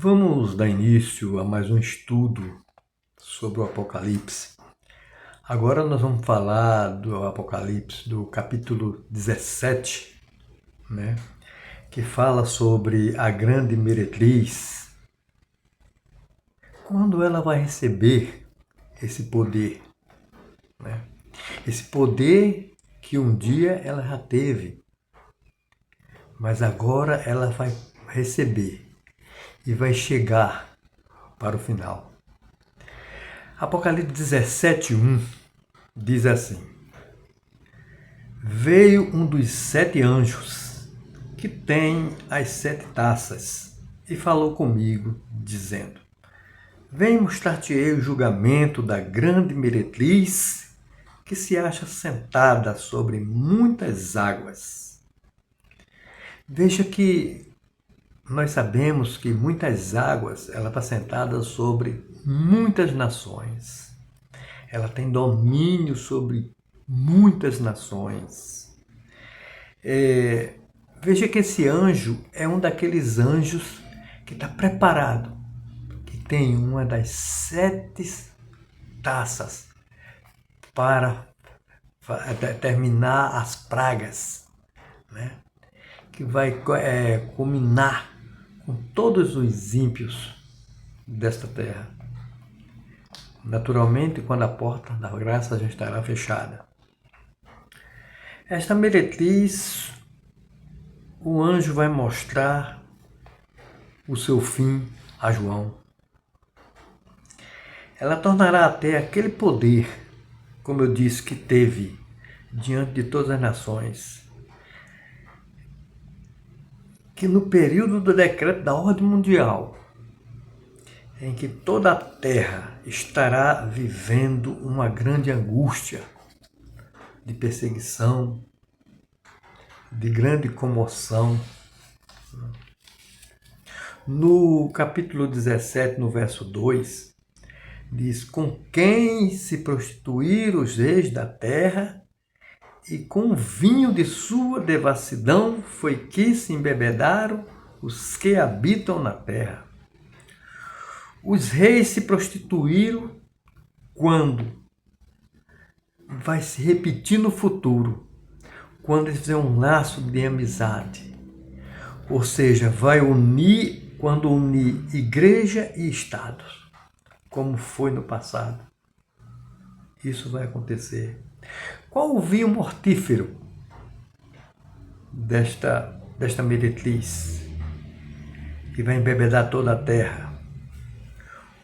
Vamos dar início a mais um estudo sobre o Apocalipse. Agora nós vamos falar do Apocalipse, do capítulo 17, né? Que fala sobre a grande meretriz. Quando ela vai receber esse poder, né? Esse poder que um dia ela já teve, mas agora ela vai receber e vai chegar para o final. Apocalipse 17:1 diz assim: Veio um dos 7 anjos que tem as 7 taças e falou comigo, dizendo: Vem mostrar-te-ei o julgamento da grande meretriz que se acha sentada sobre muitas águas. Veja que nós sabemos que muitas águas, ela está sentada sobre muitas nações. Ela tem domínio sobre muitas nações. Veja que esse anjo é um daqueles anjos que está preparado, que tem uma das 7 taças para terminar as pragas, né? Que vai culminar com todos os ímpios desta terra. Naturalmente, quando a porta da graça já estará fechada. Esta meretriz, o anjo vai mostrar o seu fim a João. Ela tornará até aquele poder, como eu disse, que teve diante de todas as nações, que no período do decreto da ordem mundial, em que toda a terra estará vivendo uma grande angústia de perseguição, de grande comoção. No capítulo 17, no verso 2, diz: Com quem se prostituíram os reis da terra, e com o vinho de sua devassidão foi que se embebedaram os que habitam na terra. Os reis se prostituíram quando? Vai se repetir no futuro, quando eles fizeram um laço de amizade. Ou seja, vai unir, quando unir igreja e Estado, como foi no passado. Isso vai acontecer. Qual o vinho mortífero desta meretriz, que vai embebedar toda a terra?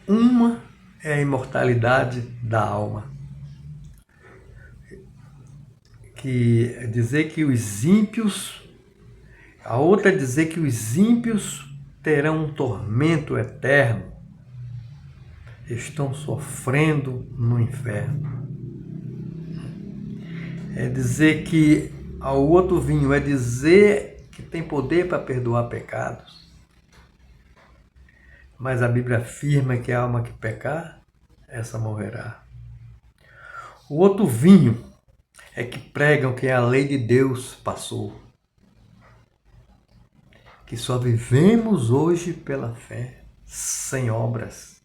Uma é a imortalidade da alma, que é dizer que os ímpios, a outra é dizer que os ímpios terão um tormento eterno, estão sofrendo no inferno. É dizer que ao outro vinho é dizer que tem poder para perdoar pecados. Mas a Bíblia afirma que a alma que pecar, essa morrerá. O outro vinho é que pregam que a lei de Deus passou, que só vivemos hoje pela fé, sem obras.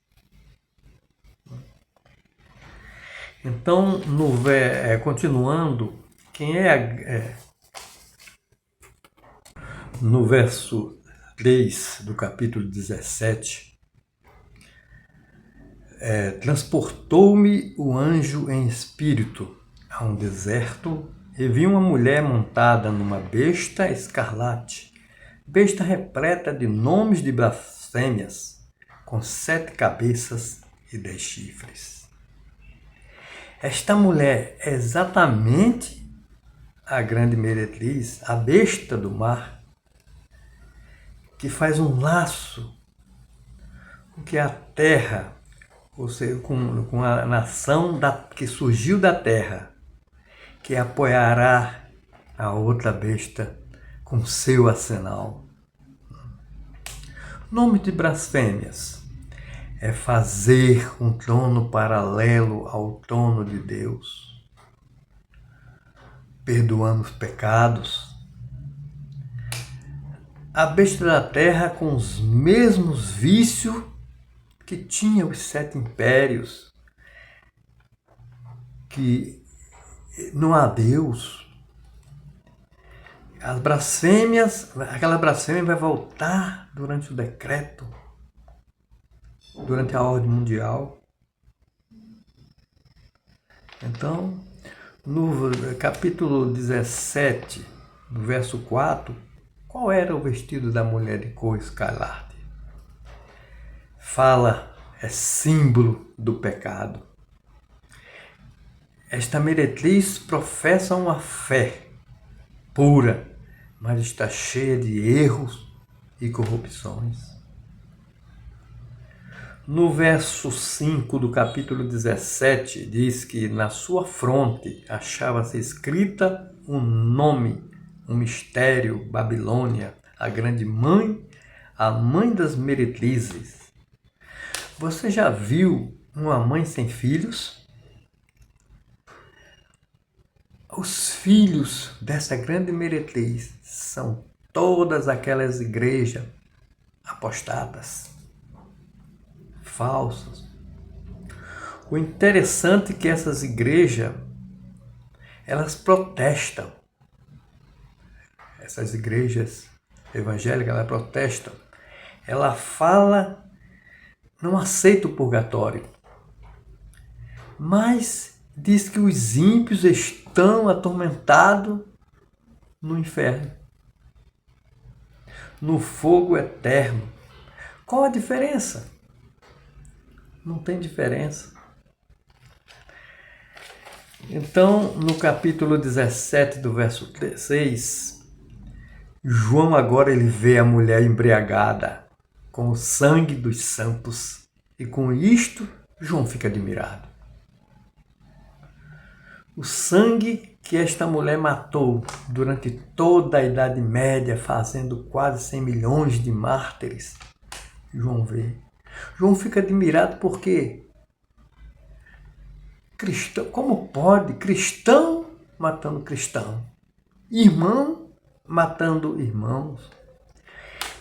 Então, continuando, no verso 3 do capítulo 17, transportou-me o anjo em espírito a um deserto e vi uma mulher montada numa besta escarlate, besta repleta de nomes de blasfêmias, com 7 cabeças e 10 chifres. Esta mulher é exatamente a grande meretriz, a besta do mar, que faz um laço com que a terra, ou seja, com a nação que surgiu da terra, que apoiará a outra besta com seu arsenal. Nome de blasfêmias é fazer um trono paralelo ao trono de Deus. Perdoamos pecados, a besta da terra com os mesmos vícios que tinha os 7 impérios, que não há Deus. As blasfêmias, aquela blasfêmia vai voltar durante o decreto, durante a ordem mundial. Então, no capítulo 17, no verso 4, qual era o vestido da mulher de cor escarlate? Fala, é símbolo do pecado. Esta meretriz professa uma fé pura, mas está cheia de erros e corrupções. No verso 5 do capítulo 17, diz que na sua fronte achava-se escrita um nome, um mistério, Babilônia, a grande mãe, a mãe das meretrizes. Você já viu uma mãe sem filhos? Os filhos dessa grande meretriz são todas aquelas igrejas apostadas, falsas. O interessante é que essas igrejas, elas protestam. Essas igrejas evangélicas, elas protestam. Ela fala, não aceita o purgatório, mas diz que os ímpios estão atormentados no inferno, no fogo eterno. Qual a diferença? Não tem diferença. Então, no capítulo 17, do verso 6, João agora ele vê a mulher embriagada com o sangue dos santos. E com isto, João fica admirado. O sangue que esta mulher matou durante toda a Idade Média, fazendo quase 100 milhões de mártires, João vê. João fica admirado porque cristão, como pode cristão matando cristão? Irmão matando irmãos.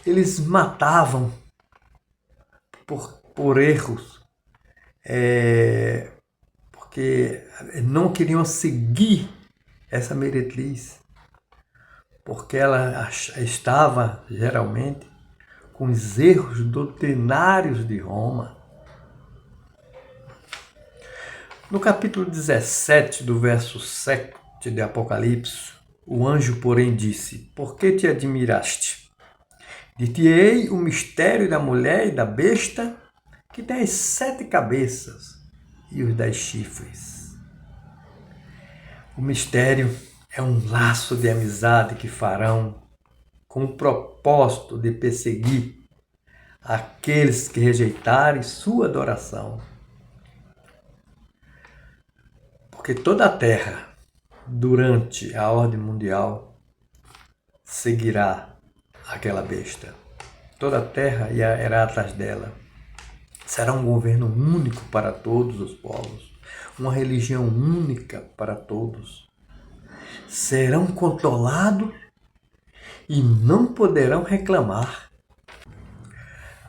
Eles matavam por erros, porque não queriam seguir essa meretriz, porque ela estava geralmente com os erros doutrinários de Roma. No capítulo 17, do verso 7 de Apocalipse, o anjo, porém, disse: Por que te admiraste? Dir-te-ei o mistério da mulher e da besta, que tem as 7 cabeças e os 10 chifres. O mistério é um laço de amizade que farão com o propósito de perseguir aqueles que rejeitarem sua adoração. Porque toda a terra, durante a ordem mundial, seguirá aquela besta. Toda a terra irá atrás dela. Será um governo único para todos os povos, uma religião única para todos. Serão controlados e não poderão reclamar.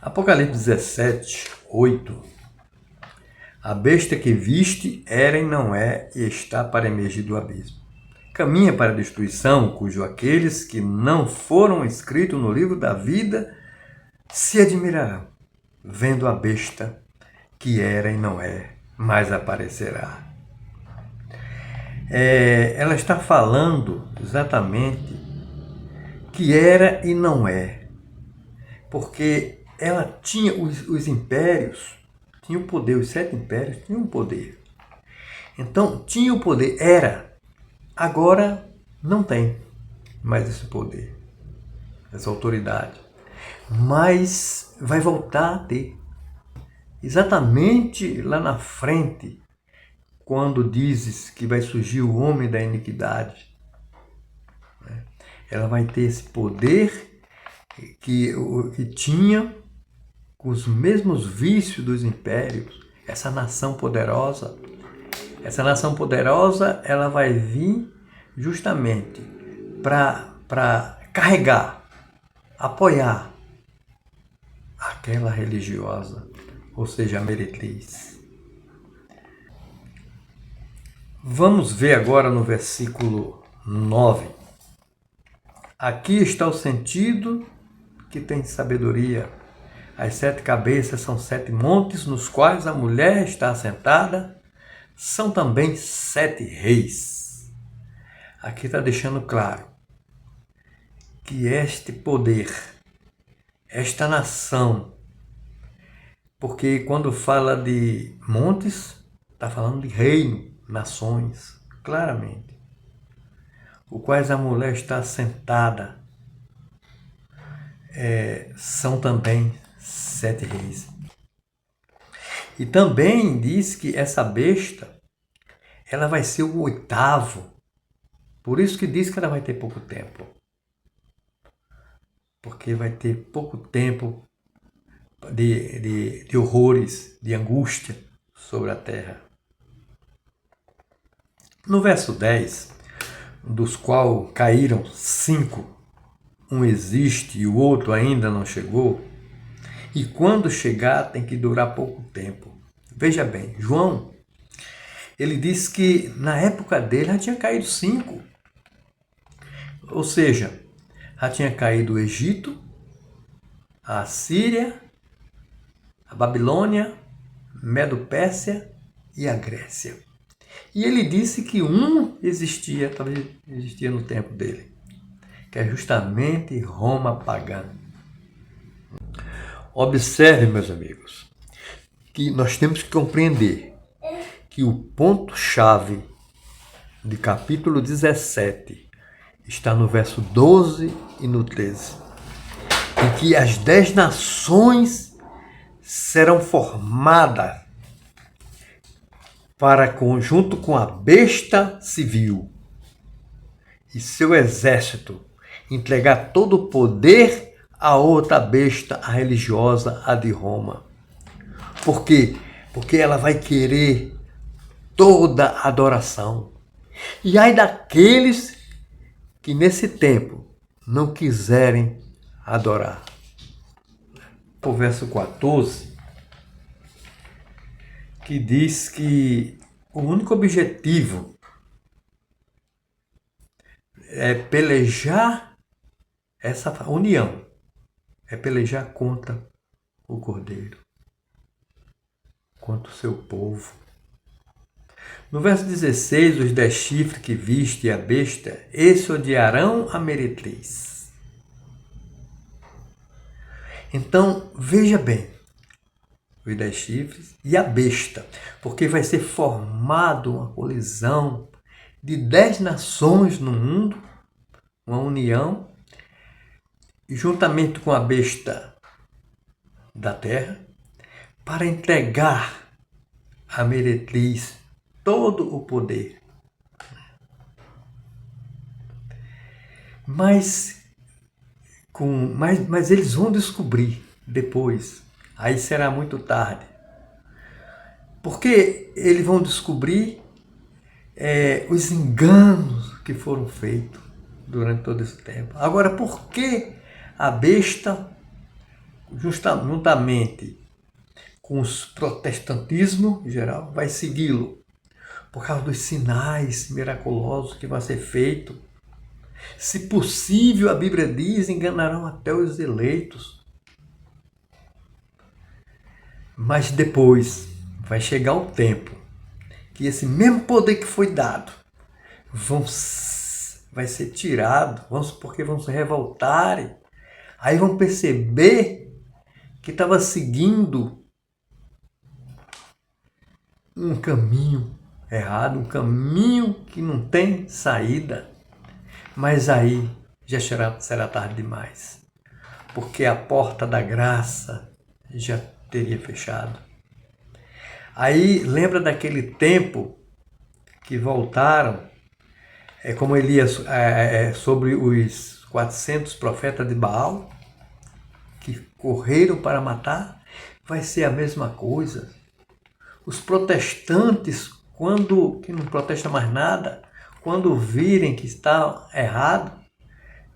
Apocalipse 17, 8. A besta que viste era e não é, e está para emergir do abismo. Caminha para a destruição, cujo aqueles que não foram escritos no livro da vida se admirarão, vendo a besta que era e não é, mas aparecerá. Ela está falando exatamente que era e não é, porque ela tinha os impérios, tinha o poder, os 7 impérios tinham o poder. Então, tinha o poder, era. Agora, não tem mais esse poder, essa autoridade. Mas vai voltar a ter. Exatamente lá na frente, quando dizes que vai surgir o homem da iniquidade, ela vai ter esse poder que tinha, com os mesmos vícios dos impérios. Essa nação poderosa, ela vai vir justamente para carregar apoiar aquela religiosa, ou seja, a meretriz. Vamos ver agora no versículo 9. Aqui está o sentido que tem sabedoria. As 7 cabeças são 7 montes nos quais a mulher está assentada. São também 7 reis. Aqui está deixando claro que este poder, esta nação, porque quando fala de montes, está falando de reino, nações, claramente, o quais a mulher está assentada, são também 7 reis. E também diz que essa besta, ela vai ser o 8º. Por isso que diz que ela vai ter pouco tempo. Porque vai ter pouco tempo de horrores, de angústia sobre a terra. No verso 10, dos quais caíram 5, um existe e o outro ainda não chegou, e quando chegar tem que durar pouco tempo. Veja bem, João, ele disse que na época dele já tinha caído 5. Ou seja, já tinha caído o Egito, a Síria, a Babilônia, Medo-Pérsia e a Grécia. E ele disse que um existia, talvez existia no tempo dele, que é justamente Roma pagã. Observe, meus amigos, que nós temos que compreender que o ponto-chave de capítulo 17 está no verso 12 e no 13, em que as 10 nações serão formadas para, junto com a besta civil e seu exército, entregar todo o poder a outra besta, a religiosa, a de Roma. Por quê? Porque ela vai querer toda a adoração. E ai daqueles que nesse tempo não quiserem adorar. O verso 14, que diz que o único objetivo é pelejar essa união, é pelejar contra o Cordeiro, contra o seu povo. No verso 16, os 10 chifres que viste a besta, esses odiarão a meretriz. Então, veja bem, os 10 chifres e a besta, porque vai ser formado uma colisão de 10 nações no mundo, uma união, e juntamente com a besta da terra, para entregar a meretriz todo o poder. Mas eles vão descobrir depois, aí será muito tarde, porque eles vão descobrir os enganos que foram feitos durante todo esse tempo. Agora, por que a besta, juntamente com os protestantismo em geral, vai segui-lo? Por causa dos sinais miraculosos que vão ser feitos. Se possível, a Bíblia diz, enganarão até os eleitos. Mas depois vai chegar o tempo que esse mesmo poder que foi dado vai ser tirado, porque vão se revoltarem. Aí vão perceber que estava seguindo um caminho errado, um caminho que não tem saída. Mas aí já será tarde demais, porque a porta da graça já teria fechado. Aí lembra daquele tempo que voltaram, como Elias, sobre os 400 profetas de Baal, que correram para matar? Vai ser a mesma coisa. Os protestantes, que não protestam mais nada, quando virem que está errado,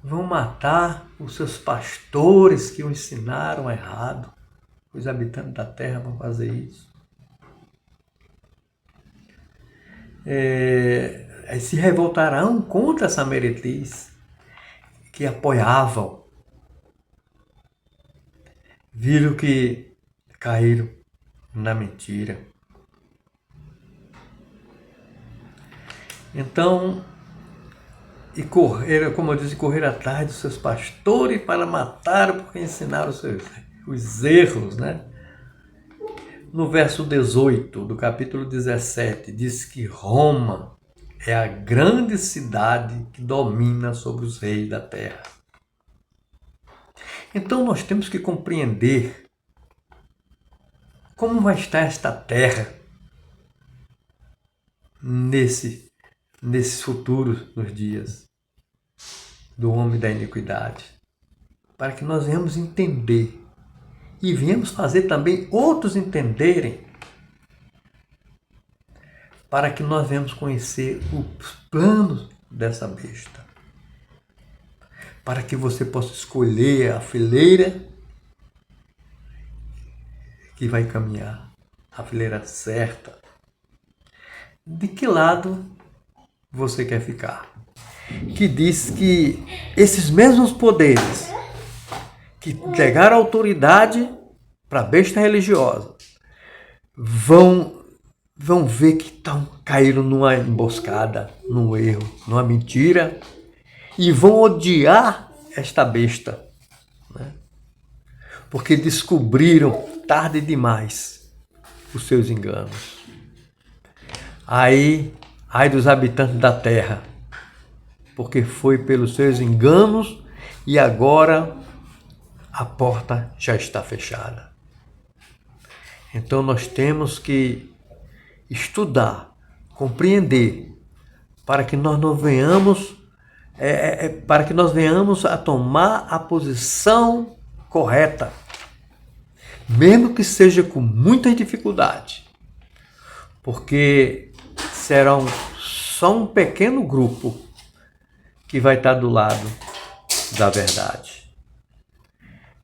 vão matar os seus pastores que o ensinaram errado. Os habitantes da terra vão fazer isso. Se revoltarão contra essa meretriz que apoiavam. Viram que caíram na mentira. Então, como eu disse, correr atrás dos seus pastores para matar porque ensinaram os erros, né? No verso 18 do capítulo 17, diz que Roma é a grande cidade que domina sobre os reis da terra. Então nós temos que compreender como vai estar esta terra nesses futuros nos dias do homem da iniquidade, para que nós venhamos entender e venhamos fazer também outros entenderem, para que nós venhamos conhecer os planos dessa besta, para que você possa escolher a fileira que vai caminhar, a fileira certa. De que lado você quer ficar? Que diz que esses mesmos poderes que entregaram autoridade para a besta religiosa vão ver que caíram numa emboscada, num erro, numa mentira, e vão odiar esta besta, né? Porque descobriram tarde demais os seus enganos. Ai dos habitantes da terra, porque foi pelos seus enganos e agora a porta já está fechada. Então nós temos que estudar, compreender, para que nós não venhamos, a tomar a posição correta, mesmo que seja com muita dificuldade, porque será só um pequeno grupo que vai estar do lado da verdade.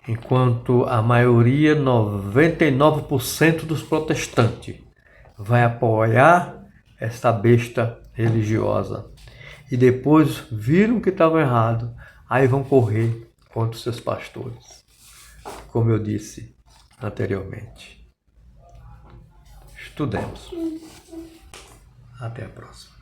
Enquanto a maioria, 99% dos protestantes, vai apoiar esta besta religiosa. E depois viram que estava errado, aí vão correr contra os seus pastores, como eu disse anteriormente. Estudemos. Até a próxima.